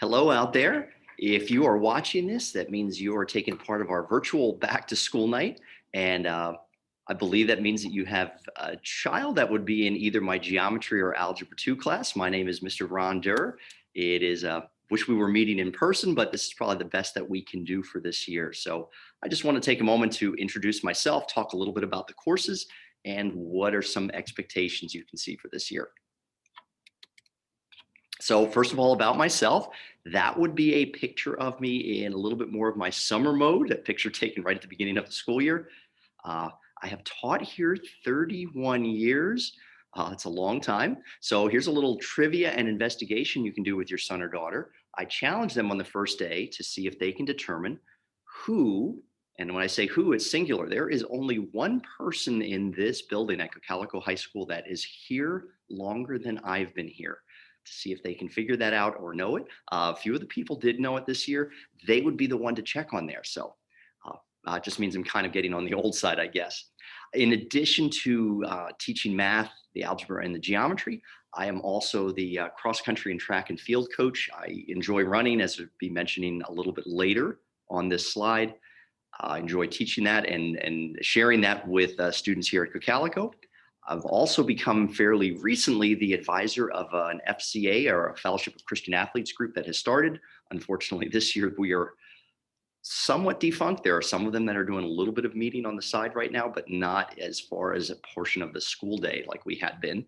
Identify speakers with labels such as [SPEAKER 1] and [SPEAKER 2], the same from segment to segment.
[SPEAKER 1] Hello out there. If you are watching this, that means you are taking part of our virtual back to school night. And I believe that means that you have a child that would be in either my geometry or algebra 2 class. My name is Mr. Ron Derr. It is, wish we were meeting in person, but this is probably the best that we can do for this year. So I just want to take a moment to introduce myself, talk a little bit about the courses, and what are some expectations you can see for this year. So first of all, about myself, that would be a picture of me in a little bit more of my summer mode, a picture taken right at the beginning of the school year. Uh, I have taught here 31 years. It's a long time. So here's a little trivia and investigation you can do with your son or daughter. I challenge them on the first day to see if they can determine who, and when I say who, it's singular. There is only one person in this building at Cocalico High School that is here longer than I've been here, to see if they can figure that out or know it. A few of the people did know it this year. They would be the one to check on there. So it just means I'm kind of getting on the old side, I guess. In addition to teaching math, the algebra, and the geometry, I am also the cross country and track and field coach. I enjoy running, as I'll be mentioning a little bit later on this slide. I enjoy teaching that and sharing that with students here at Cocalico. I've also become fairly recently the advisor of an FCA, or a Fellowship of Christian Athletes group that has started. Unfortunately, this year we are somewhat defunct. There are some of them that are doing a little bit of meeting on the side right now, but not as far as a portion of the school day like we had been.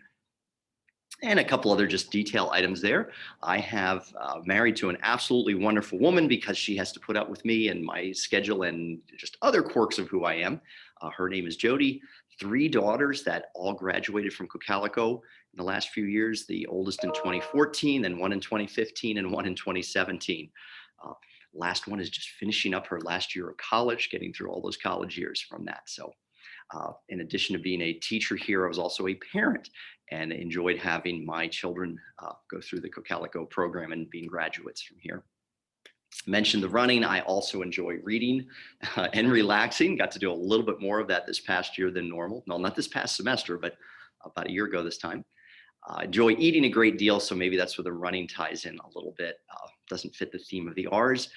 [SPEAKER 1] And a couple other just detail items there. I have married to an absolutely wonderful woman because she has to put up with me and my schedule and just other quirks of who I am. Her name is Jody. 3 daughters that all graduated from Cocalico in the last few years, the oldest in 2014, then one in 2015, and one in 2017. Last one is just finishing up her last year of college, getting through all those college years from that. So in addition to being a teacher here, I was also a parent and enjoyed having my children go through the Cocalico program and being graduates from here. Mentioned the running. I also enjoy reading and relaxing. Got to do a little bit more of that this past year than normal. No, not this past semester, but about a year ago this time. Enjoy eating a great deal, so maybe that's where the running ties in a little bit. Doesn't fit the theme of the R's.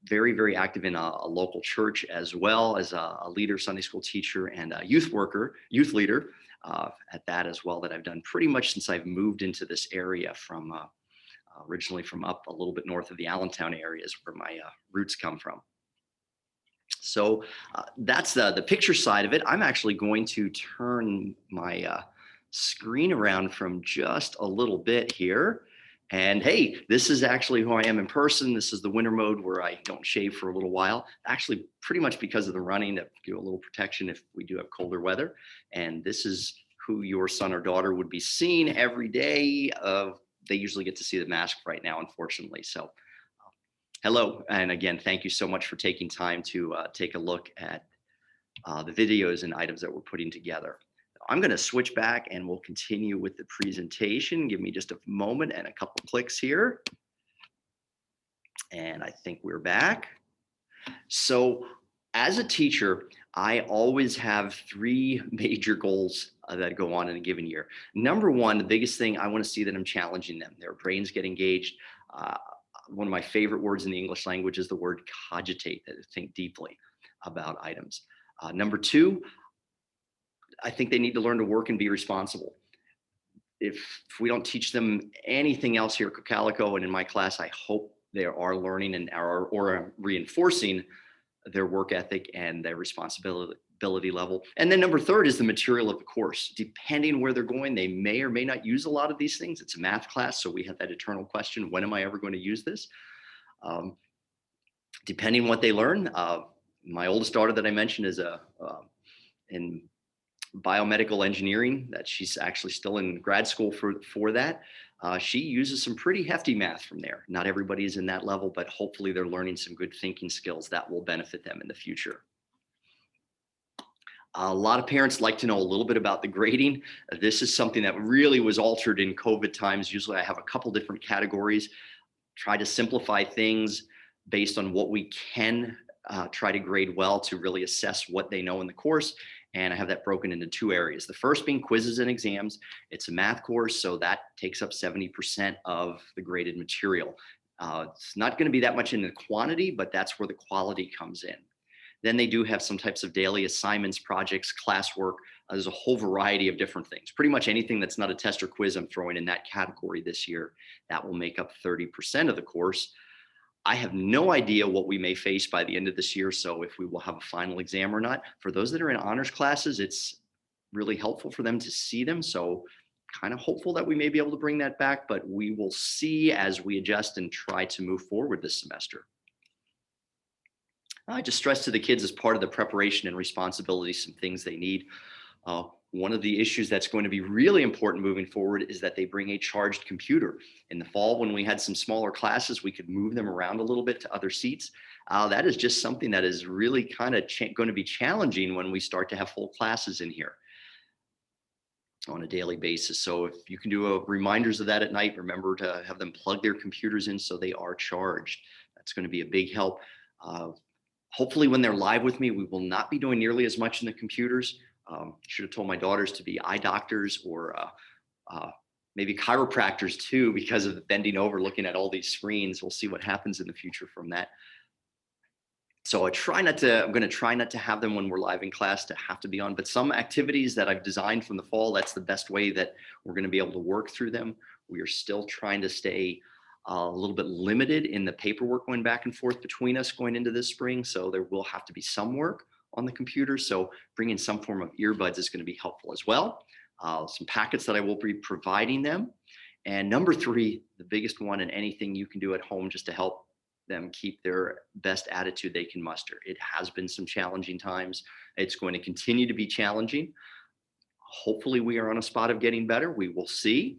[SPEAKER 1] Very, very active in a local church, as well as a leader, Sunday school teacher, and a youth leader at that as well, that I've done pretty much since I've moved into this area from originally from up a little bit north of the Allentown area is where my roots come from. So that's the picture side of it. I'm actually going to turn my screen around from just a little bit here. And hey, this is actually who I am in person. This is the winter mode where I don't shave for a little while, actually pretty much because of the running, to give a little protection if we do have colder weather. And this is who your son or daughter would be seeing every day. They usually get to see the mask right now, unfortunately. So hello. And again, thank you so much for taking time to take a look at the videos and items that we're putting together. I'm going to switch back and we'll continue with the presentation. Give me just a moment and a couple clicks here. And I think we're back. So as a teacher, I always have 3 major goals that go on in a given year. Number one, the biggest thing, I want to see that I'm challenging them. Their brains get engaged. One of my favorite words in the English language is the word cogitate, that think deeply about items. Number 2, I think they need to learn to work and be responsible. If we don't teach them anything else here at Cocalico and in my class, I hope they are learning and or reinforcing their work ethic and their responsibility level. And then number 3 is the material of the course. Depending where they're going, they may or may not use a lot of these things. It's a math class, so we have that eternal question, when am I ever going to use this? Depending what they learn, my oldest daughter that I mentioned is in biomedical engineering, that she's actually still in grad school for that. She uses some pretty hefty math from there. Not everybody is in that level, but hopefully they're learning some good thinking skills that will benefit them in the future. A lot of parents like to know a little bit about the grading. This is something that really was altered in COVID times. Usually I have a couple different categories, try to simplify things based on what we can try to grade well to really assess what they know in the course. And I have that broken into 2 areas. The first being quizzes and exams. It's a math course, so that takes up 70% of the graded material. It's not going to be that much in the quantity, but that's where the quality comes in. Then they do have some types of daily assignments, projects, classwork. There's a whole variety of different things. Pretty much anything that's not a test or quiz, I'm throwing in that category this year. That will make up 30% of the course. I have no idea what we may face by the end of this year. So if we will have a final exam or not. For those that are in honors classes, it's really helpful for them to see them. So kind of hopeful that we may be able to bring that back, but we will see as we adjust and try to move forward this semester. I just stress to the kids as part of the preparation and responsibility some things they need. One of the issues that's going to be really important moving forward is that they bring a charged computer. In the fall, when we had some smaller classes, we could move them around a little bit to other seats. That is just something that is really kind of going to be challenging when we start to have full classes in here on a daily basis. So if you can do reminders of that at night, remember to have them plug their computers in so they are charged. That's going to be a big help. Hopefully when they're live with me, we will not be doing nearly as much in the computers. Should have told my daughters to be eye doctors or maybe chiropractors too, because of the bending over, looking at all these screens. We'll see what happens in the future from that. So I'm going to try not to have them when we're live in class to have to be on, but some activities that I've designed from the fall, that's the best way that we're going to be able to work through them. We are still trying to stay a little bit limited in the paperwork going back and forth between us going into this spring. So there will have to be some work on the computer. So bringing some form of earbuds is going to be helpful as well. Some packets that I will be providing them. And number 3, the biggest one, and anything you can do at home just to help them keep their best attitude they can muster. It has been some challenging times. It's going to continue to be challenging. Hopefully we are on a spot of getting better. We will see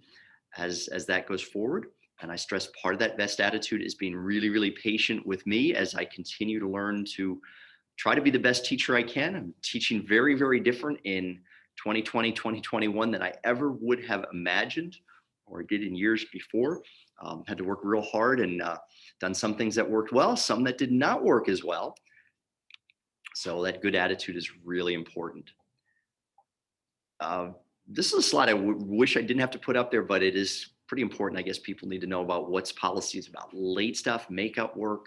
[SPEAKER 1] as that goes forward. And I stress part of that best attitude is being really, really patient with me as I continue to learn to try to be the best teacher I can. I'm teaching very, very different in 2020, 2021 than I ever would have imagined or did in years before. Had to work real hard and done some things that worked well, some that did not work as well. So that good attitude is really important. This is a slide I wish I didn't have to put up there, but it is pretty important. I guess people need to know about what's policies about late stuff, makeup work,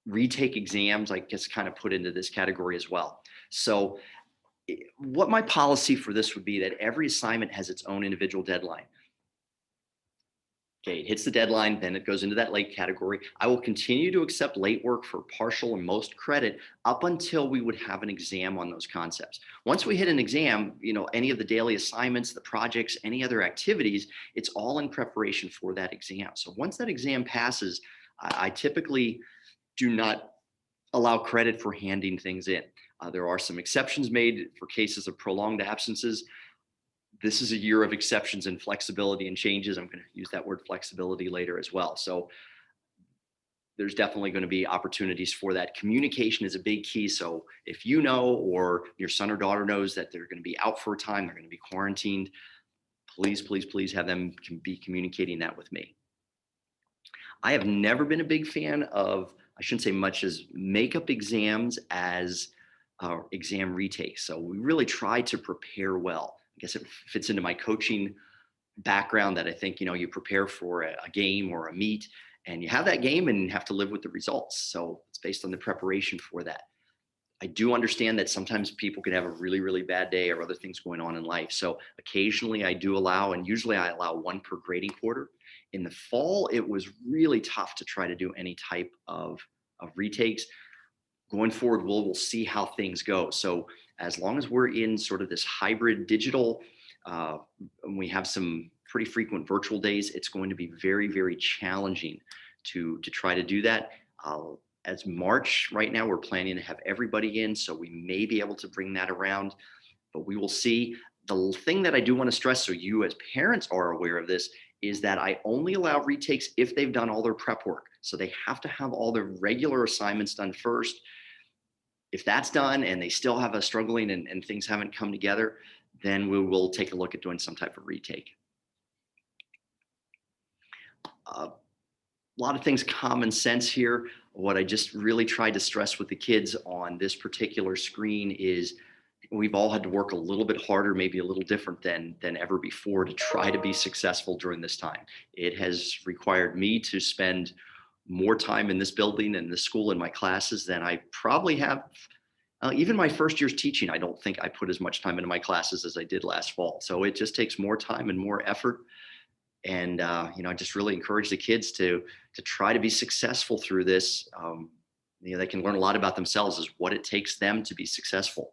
[SPEAKER 1] retake exams, I guess kind of put into this category as well. So what my policy for this would be that every assignment has its own individual deadline. Okay, it hits the deadline, then it goes into that late category. I will continue to accept late work for partial and most credit up until we would have an exam on those concepts. Once we hit an exam, any of the daily assignments, the projects, any other activities, it's all in preparation for that exam. So once that exam passes, I typically do not allow credit for handing things in. There are some exceptions made for cases of prolonged absences. This is a year of exceptions and flexibility and changes. I'm going to use that word flexibility later as well. So there's definitely going to be opportunities for that. Communication is a big key. So if you know, or your son or daughter knows that they're going to be out for a time, they're going to be quarantined, please, please, please have them be communicating that with me. I have never been a big fan of, I shouldn't say much as makeup exams as exam retakes. So we really try to prepare well. I guess it fits into my coaching background that I think, you prepare for a game or a meet and you have that game and have to live with the results. So it's based on the preparation for that. I do understand that sometimes people could have a really, really bad day or other things going on in life. So occasionally I do allow, and usually I allow 1 per grading quarter. In the fall, it was really tough to try to do any type of retakes. Going forward, we'll see how things go. So as long as we're in sort of this hybrid digital, and we have some pretty frequent virtual days, it's going to be very, very challenging to try to do that. As March right now, we're planning to have everybody in, so we may be able to bring that around, but we will see. The thing that I do want to stress, so you as parents are aware of this, is that I only allow retakes if they've done all their prep work. So they have to have all their regular assignments done first. If that's done and they still have a struggling and things haven't come together, then we will take a look at doing some type of retake. A lot of things common sense here. What I just really tried to stress with the kids on this particular screen is we've all had to work a little bit harder, maybe a little different than ever before to try to be successful during this time. It has required me to spend more time in this building and the school and my classes than I probably have. Even my first year's teaching, I don't think I put as much time into my classes as I did last fall. So it just takes more time and more effort. And I just really encourage the kids to try to be successful through this. They can learn a lot about themselves, is what it takes them to be successful.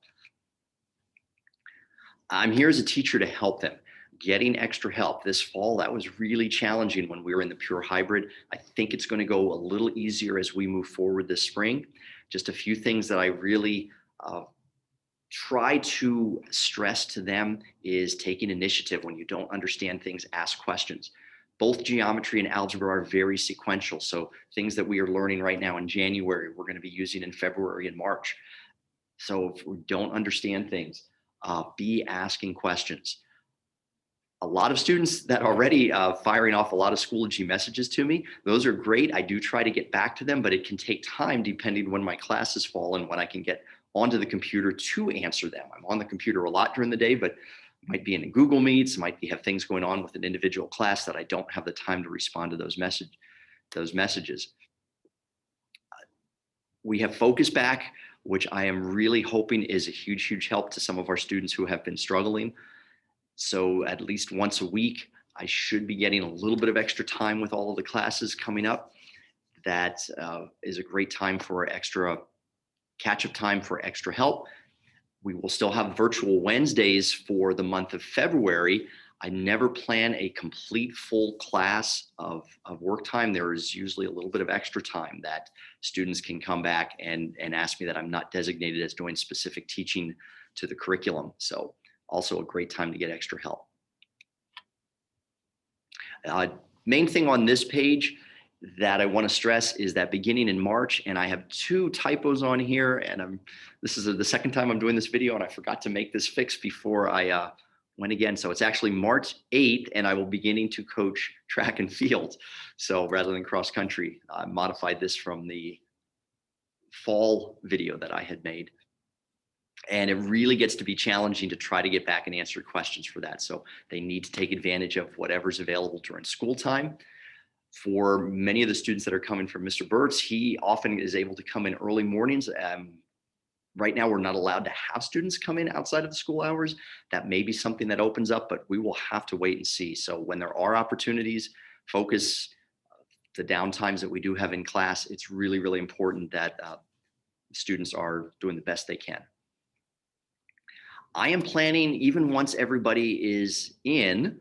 [SPEAKER 1] I'm here as a teacher to help them. Getting extra help this fall, that was really challenging when we were in the pure hybrid. I think it's going to go a little easier as we move forward this spring. Just a few things that I really try to stress to them is taking initiative. When you don't understand things, ask questions. Both geometry and algebra are very sequential. So things that we are learning right now in January, we're going to be using in February and March. So if we don't understand things, be asking questions. A lot of students that are already firing off a lot of Schoology messages to me. Those are great. I do try to get back to them, but it can take time depending when my classes fall and when I can get onto the computer to answer them. I'm on the computer a lot during the day, but might be in Google Meets, have things going on with an individual class that I don't have the time to respond to those messages. We have Focus Back, which I am really hoping is a huge, huge help to some of our students who have been struggling. So at least once a week, I should be getting a little bit of extra time with all of the classes coming up. That is a great time for extra catch-up time for extra help. We will still have virtual Wednesdays for the month of February. I never plan a complete full class of work time. There is usually a little bit of extra time that students can come back and ask me that I'm not designated as doing specific teaching to the curriculum. So also a great time to get extra help. Main thing on this page that I want to stress is that beginning in March, and I have 2 typos on here, and this is the second time I'm doing this video, and I forgot to make this fix before I went again. So it's actually March 8th, and I will be beginning to coach track and field. So rather than cross country, I modified this from the fall video that I had made. And it really gets to be challenging to try to get back and answer questions for that. So they need to take advantage of whatever's available during school time. For many of the students that are coming from Mr. Burt's, he often is able to come in early mornings. Right now, we're not allowed to have students come in outside of the school hours. That may be something that opens up, but we will have to wait and see. So when there are opportunities, focus the downtimes that we do have in class. It's really, really important that students are doing the best they can. I am planning, even once everybody is in,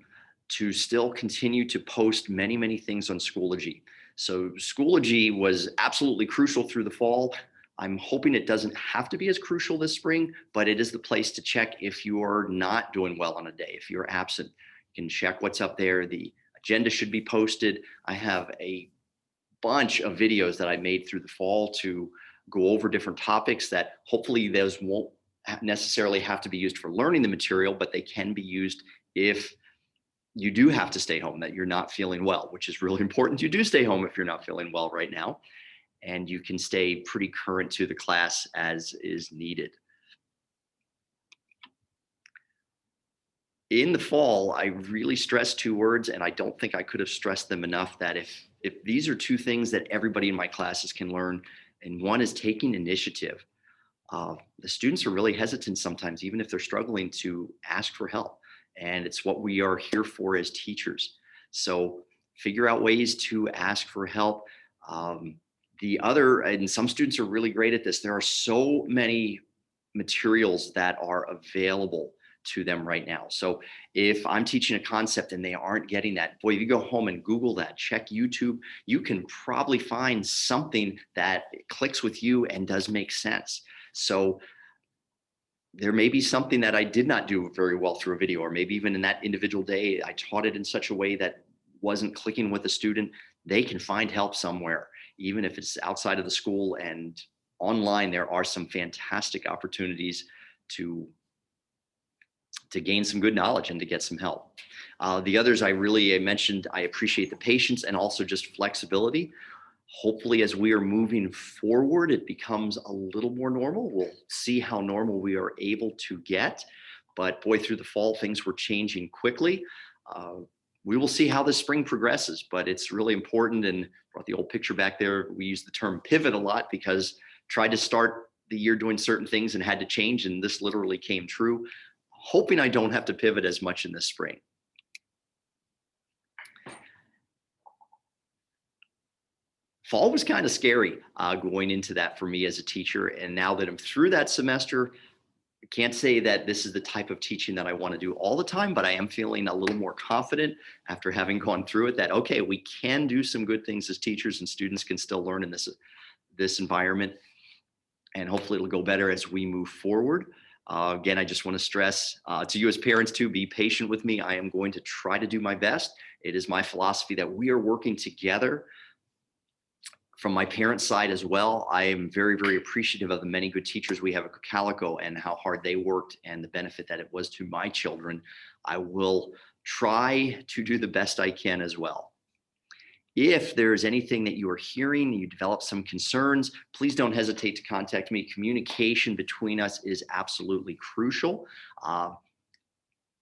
[SPEAKER 1] to still continue to post many, many things on Schoology. So Schoology was absolutely crucial through the fall. I'm hoping it doesn't have to be as crucial this spring, but it is the place to check if you're not doing well on a day. If you're absent, you can check what's up there. The agenda should be posted. I have a bunch of videos that I made through the fall to go over different topics that hopefully those won't necessarily have to be used for learning the material, but they can be used if you do have to stay home, that you're not feeling well, which is really important. You do stay home if you're not feeling well right now, and you can stay pretty current to the class as is needed. In the fall, I really stress 2 words, and I don't think I could have stressed them enough, that if these are 2 things that everybody in my classes can learn, and one is taking initiative. The students are really hesitant sometimes, even if they're struggling, to ask for help. And it's what we are here for as teachers. So figure out ways to ask for help. The other, and some students are really great at this, there are so many materials that are available to them right now. So if I'm teaching a concept and they aren't getting that, boy, if you go home and Google that, check YouTube, you can probably find something that clicks with you and does make sense. So there may be something that I did not do very well through a video, or maybe even in that individual day, I taught it in such a way that wasn't clicking with the student. They can find help somewhere, even if it's outside of the school and online. There are some fantastic opportunities to gain some good knowledge and to get some help. The others I mentioned, I appreciate the patience and also just flexibility. Hopefully, as we are moving forward, it becomes a little more normal. We'll see how normal we are able to get. But boy, through the fall, things were changing quickly. Uh, we will see how this spring progresses, but it's really important. And brought the old picture back there. We use the term pivot a lot because tried to start the year doing certain things and had to change. And this literally came true. Hoping I don't have to pivot as much in this spring. Fall was kind of scary going into that for me as a teacher. And now that I'm through that semester, I can't say that this is the type of teaching that I want to do all the time, but I am feeling a little more confident after having gone through it that, okay, we can do some good things as teachers and students can still learn in this environment. And hopefully it'll go better as we move forward. Again, I just want to stress to you as parents too, be patient with me. I am going to try to do my best. It is my philosophy that we are working together. From my parents' side as well, I am very, very appreciative of the many good teachers we have at Calico and how hard they worked and the benefit that it was to my children. I will try to do the best I can as well. If there's anything that you are hearing, you develop some concerns, please don't hesitate to contact me. Communication between us is absolutely crucial.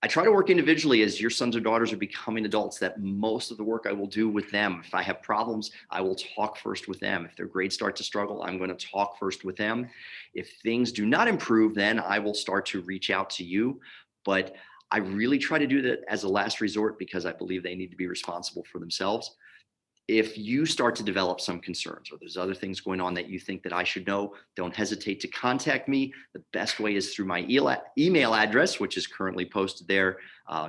[SPEAKER 1] I try to work individually as your sons or daughters are becoming adults, that most of the work I will do with them. If I have problems, I will talk first with them. If their grades start to struggle, I'm going to talk first with them. If things do not improve, then I will start to reach out to you. But I really try to do that as a last resort because I believe they need to be responsible for themselves. If you start to develop some concerns or there's other things going on that you think that I should know, don't hesitate to contact me. The best way is through my email address, which is currently posted there.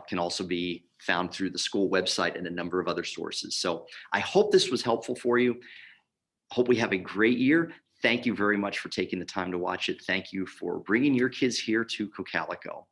[SPEAKER 1] Can also be found through the school website and a number of other sources. So I hope this was helpful for you. Hope we have a great year. Thank you very much for taking the time to watch it. Thank you for bringing your kids here to Cocalico.